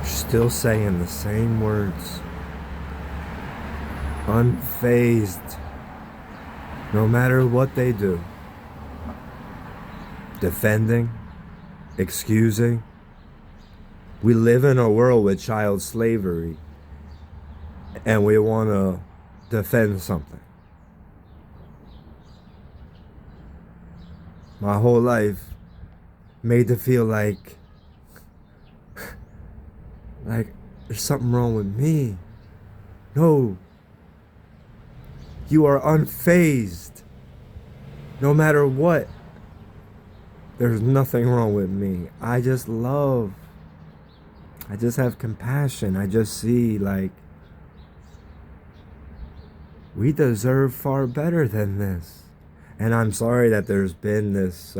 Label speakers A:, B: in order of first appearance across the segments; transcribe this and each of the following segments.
A: Still saying the same words. Unfazed. No matter what they do. Defending. Excusing. We live in a world with child slavery. And we want to defend something. My whole life made to feel like there's something wrong with me. No. You are unfazed. No matter what. There's nothing wrong with me. I just love. I just have compassion. I just see we deserve far better than this. And I'm sorry that there's been this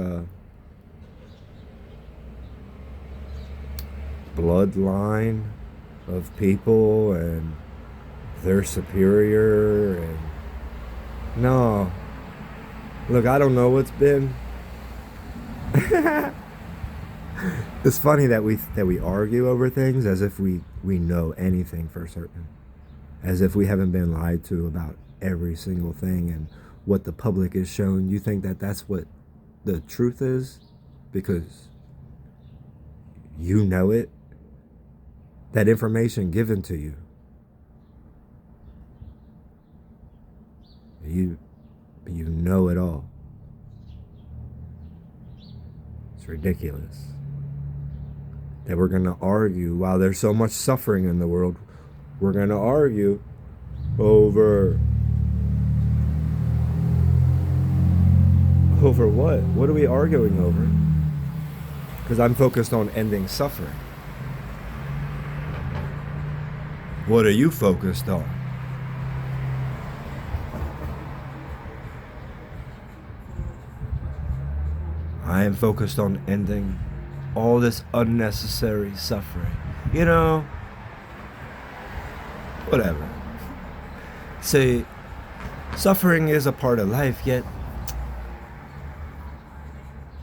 A: bloodline of people and they're superior and no. Look, I don't know what's been. It's funny that we argue over things as if we know anything for certain. As if we haven't been lied to about every single thing and what the public is shown. You think that that's what the truth is because you know it? That information given to you. You know it all. It's ridiculous that we're going to argue while there's so much suffering in the world. We're going to argue over what? What are we arguing over? Because I'm focused on ending suffering. What are you focused on? I am focused on ending all this unnecessary suffering. You know, whatever. Say, suffering is a part of life, yet,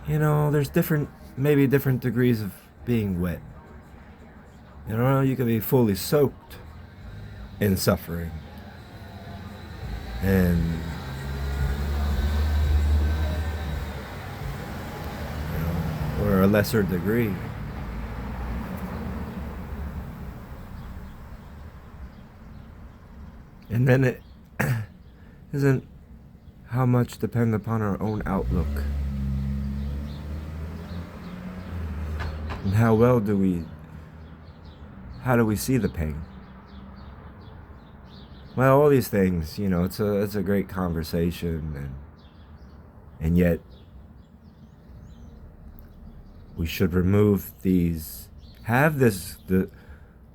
A: you know, there's maybe different degrees of being wet. You know, you can be fully soaked in suffering. And or a lesser degree. And then it isn't how much depend upon our own outlook. And how do we see the pain? Well, all these things, you know, it's a great conversation and yet we should have the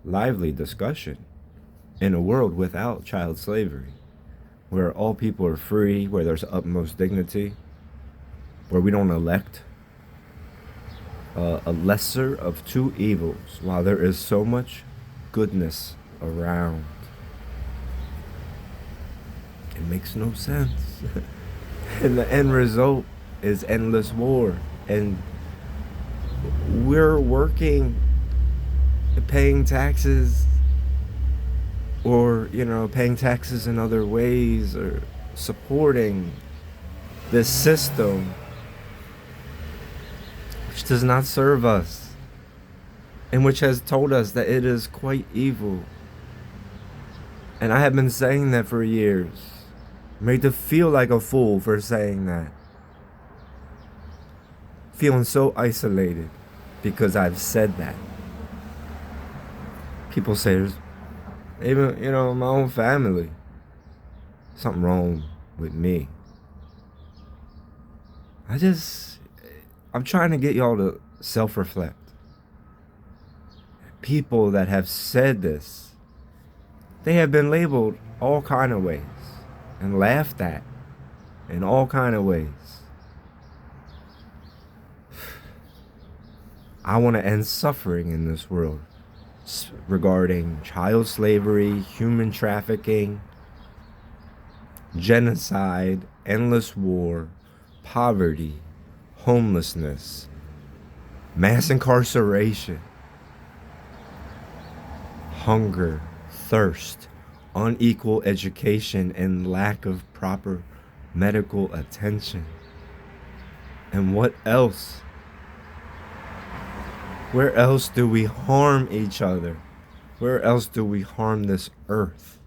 A: lively discussion in a world without child slavery, where all people are free, where there's utmost dignity, where we don't elect a lesser of two evils, while there is so much goodness around. It makes no sense. And the end result is endless war. And we're working, paying taxes, or, you know, paying taxes in other ways, or supporting this system which does not serve us, and which has told us that it is quite evil. And I have been saying that for years, made to feel like a fool for saying that. Feeling so isolated because I've said that. People say there's even, you know, my own family, something wrong with me. I'm trying to get y'all to self-reflect. People that have said this, they have been labeled all kind of ways and laughed at in all kind of ways. I want to end suffering in this world regarding child slavery, human trafficking, genocide, endless war, poverty, homelessness, mass incarceration. hunger, thirst, unequal education, and lack of proper medical attention. And what else? Where else do we harm each other? Where else do we harm this earth?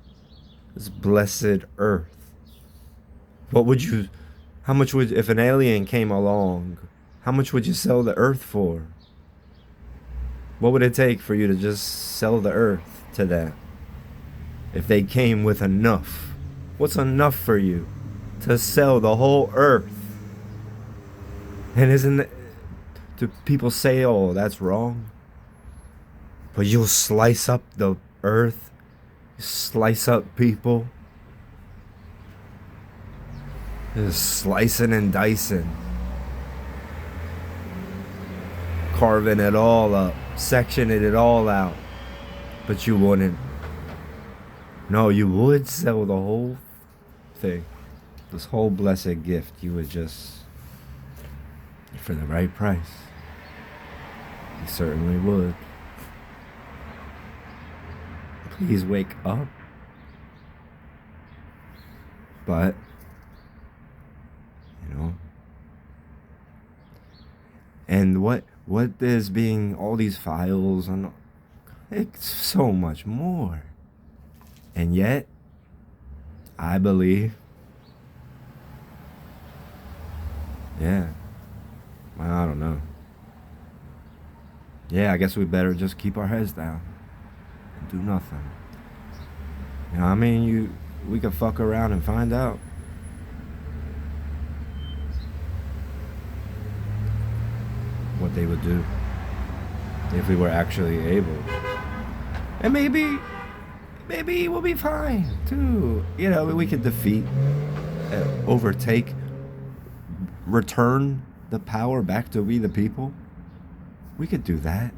A: This blessed earth? How much would, if an alien came along, how much would you sell the earth for? What would it take for you to just sell the earth to that? If they came with enough, what's enough for you to sell the whole earth? And do people say, oh, that's wrong? But you'll slice up the earth, slice up people, just slicing and dicing, carving it all up, sectioning it all out. But you wouldn't. No, you would sell the whole thing, this whole blessed gift. You would just, for the right price. You certainly would. Please wake up. But, and what is being, all these files, and it's so much more. And yet, I believe, I don't know. I guess we better just keep our heads down and do nothing. We could fuck around and find out. What they would do if we were actually able. And maybe we'll be fine too. We could defeat, overtake, return the power back to we the people. We could do that.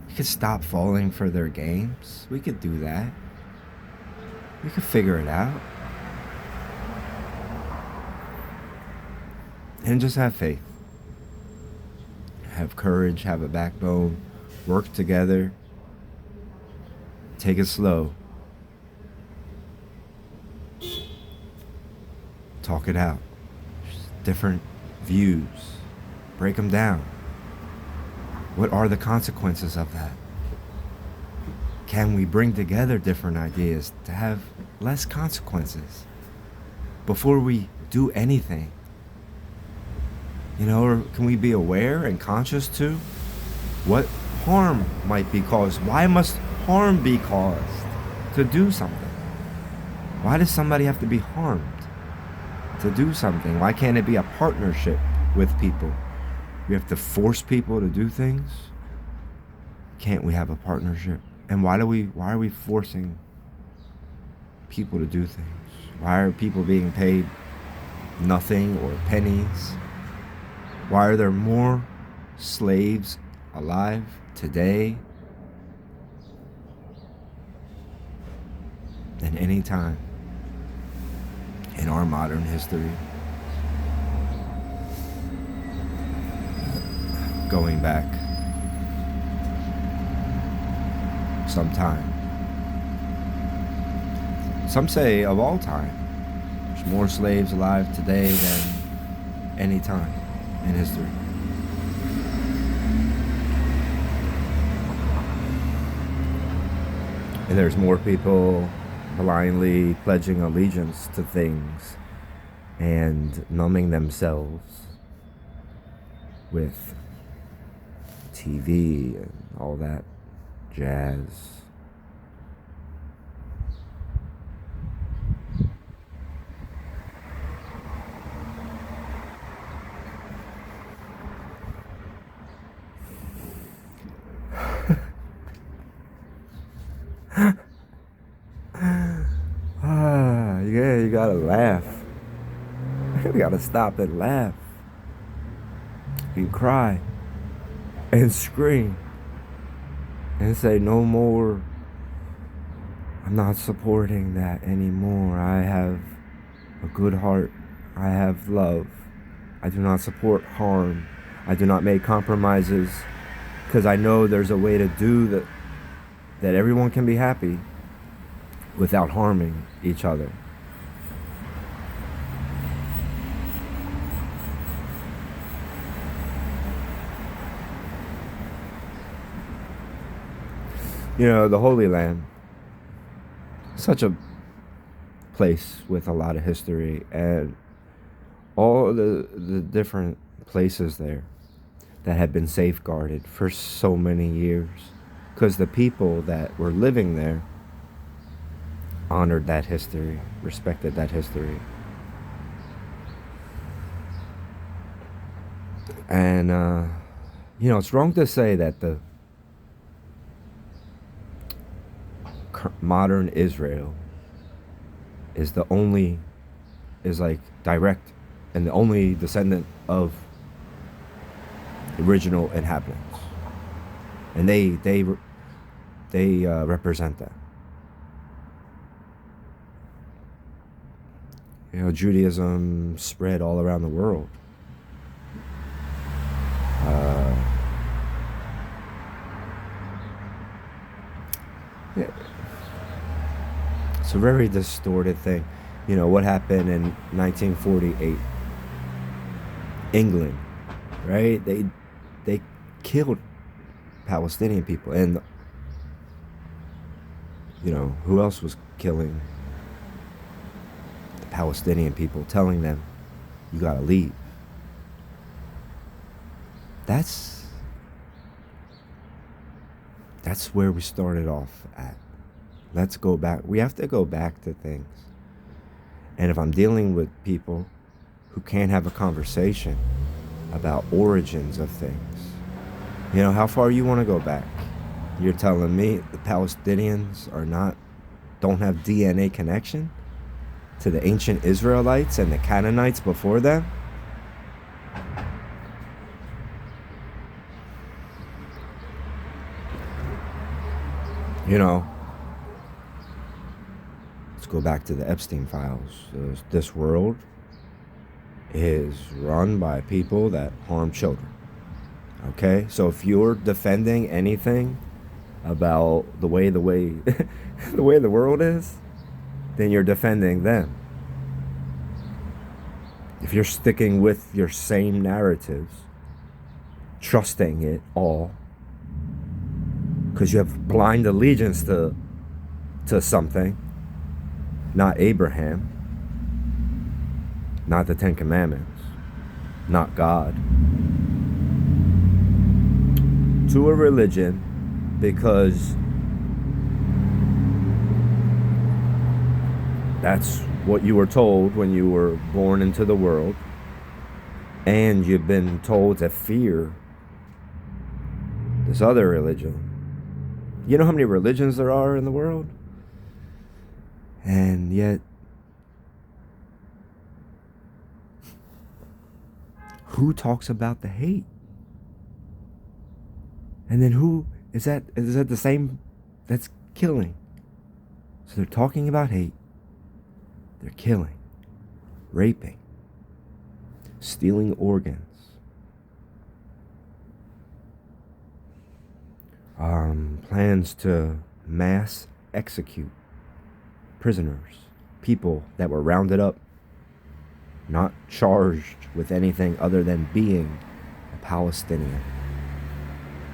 A: We could stop falling for their games. We could do that. We could figure it out. And just have faith. Have courage, have a backbone, work together, take it slow, talk it out, different views, break them down. What are the consequences of that? Can we bring together different ideas to have less consequences before we do anything? Or can we be aware and conscious to what harm might be caused? Why must harm be caused to do something? Why does somebody have to be harmed to do something? Why can't it be a partnership with people? We have to force people to do things? Can't we have a partnership? And why are we forcing people to do things? Why are people being paid nothing or pennies? Why are there more slaves alive today than any time in our modern history? Going back some time. Some say of all time. There's more slaves alive today than any time in history. And there's more people blindly pledging allegiance to things and numbing themselves with TV and all that jazz. You gotta laugh. You gotta stop and laugh. You cry and scream and say, no more. I'm not supporting that anymore. I have a good heart. I have love. I do not support harm. I do not make compromises because I know there's a way to do that everyone can be happy without harming each other. You know, the Holy Land, such a place with a lot of history, and all the different places there that have been safeguarded for so many years, because the people that were living there honored that history, respected that history. And, you know, it's wrong to say that the modern Israel is like direct and the only descendant of the original inhabitants, and they represent that. You know, Judaism spread all around the world. Yeah. It's a very distorted thing. You know, what happened in 1948? England, right? They killed Palestinian people. And, you know, who else was killing the Palestinian people, telling them, you gotta leave? That's where we started off at. Let's go back. We have to go back to things. And if I'm dealing with people who can't have a conversation about origins of things, you know, how far you want to go back? You're telling me the Palestinians don't have DNA connection to the ancient Israelites and the Canaanites before them? You know, let's go back to the Epstein files. This world is run by people that harm children. Okay? So if you're defending anything about the way the way the world is, then you're defending them. If you're sticking with your same narratives, trusting it all, because you have blind allegiance to something, not Abraham, not the Ten Commandments, not God, to a religion, because that's what you were told when you were born into the world, and you've been told to fear this other religion. You know how many religions there are in the world? And yet, who talks about the hate? And then who is that the same that's killing? So they're talking about hate. They're killing, raping, stealing organs. Plans to mass execute prisoners, people that were rounded up, not charged with anything other than being a Palestinian,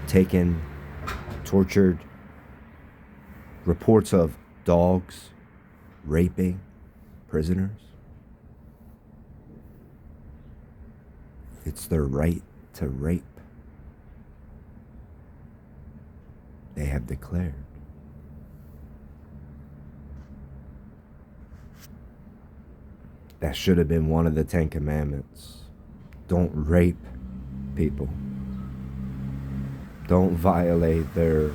A: taken, tortured, reports of dogs raping prisoners. It's their right to rape. They have declared. That should have been one of the 10 Commandments. Don't rape people. Don't violate their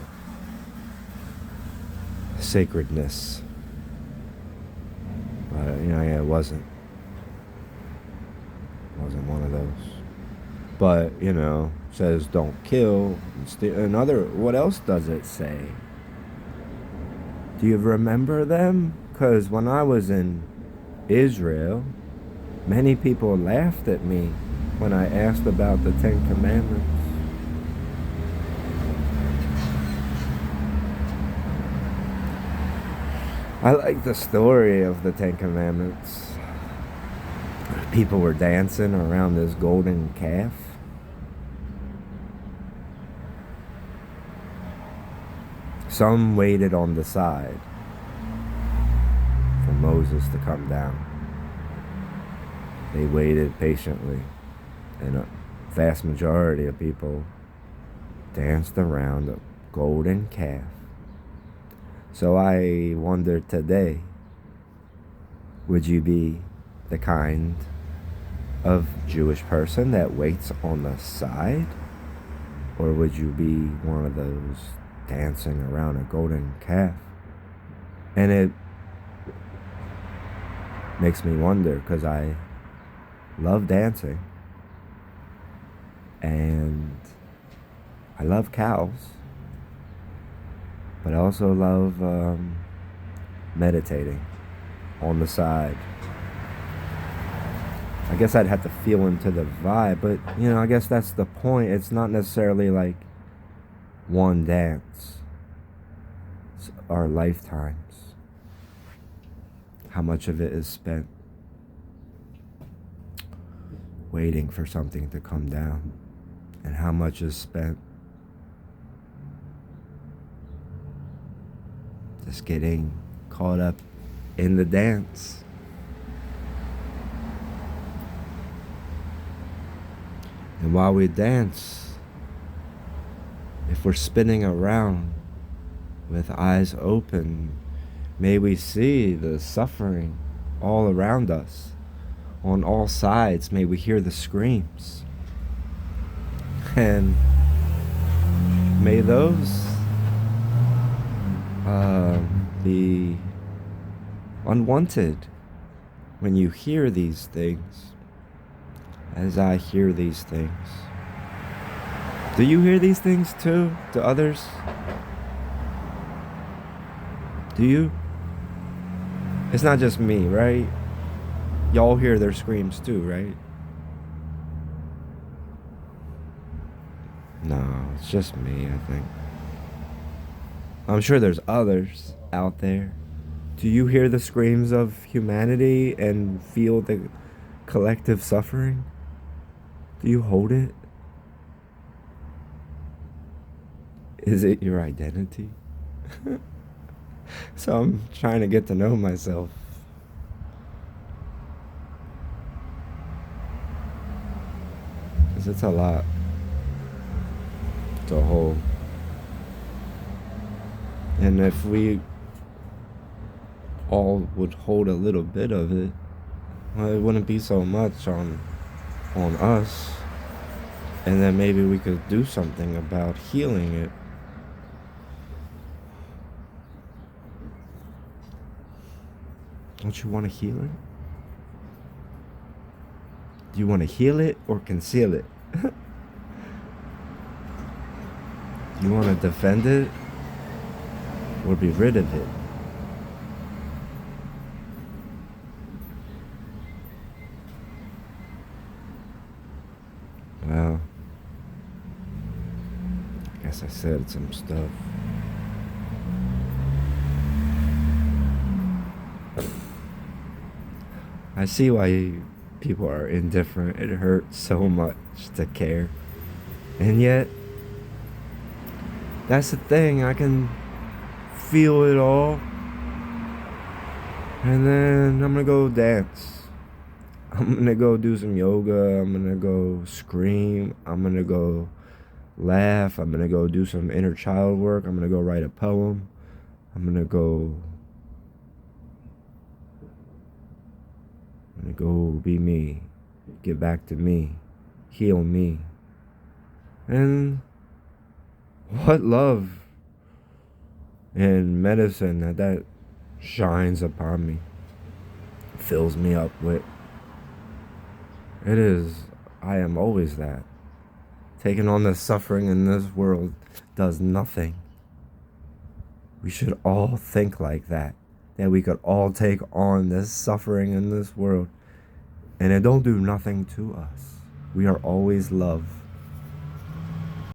A: sacredness. But, yeah, it wasn't one of those. But, says don't kill. What else does it say? Do you remember them? Because when I was in Israel, many people laughed at me when I asked about the 10 Commandments. I like the story of the Ten Commandments. People were dancing around this golden calf. Some waited on the side for Moses to come down. They waited patiently, and a vast majority of people danced around the golden calf. So I wonder today, would you be the kind of Jewish person that waits on the side? Or would you be one of those dancing around a golden calf? And it makes me wonder, because I love dancing and I love cows, but I also love meditating on the side. I guess I'd have to feel into the vibe, but I guess that's the point. It's not necessarily like one dance. It's our lifetimes. How much of it is spent waiting for something to come down, and how much is spent just getting caught up in the dance. And while we dance, if we're spinning around with eyes open, may we see the suffering all around us. On all sides, may we hear the screams. And may those be unwanted when you hear these things, as I hear these things. Do you hear these things too, to others? Do you? It's not just me, right? Y'all hear their screams too, right? No, it's just me, I think. I'm sure there's others out there. Do you hear the screams of humanity and feel the collective suffering? Do you hold it? Is it your identity? So I'm trying to get to know myself. Because it's a lot to hold. And if we all would hold a little bit of it, well, it wouldn't be so much on us. And then maybe we could do something about healing it. Don't you want to heal it? Do you want to heal it or conceal it? Do you want to defend it or be rid of it? Well, I guess I said some stuff. I see why people are indifferent. It hurts so much to care. And yet, that's the thing. I can feel it all. And then I'm gonna go dance. I'm gonna go do some yoga. I'm gonna go scream. I'm gonna go laugh. I'm gonna go do some inner child work. I'm gonna go write a poem. I'm gonna go be me, get back to me, heal me. And what love and medicine that shines upon me, fills me up with. I am always that. Taking on the suffering in this world does nothing. We should all think like that we could all take on this suffering in this world, and it don't do nothing to us. We are always love.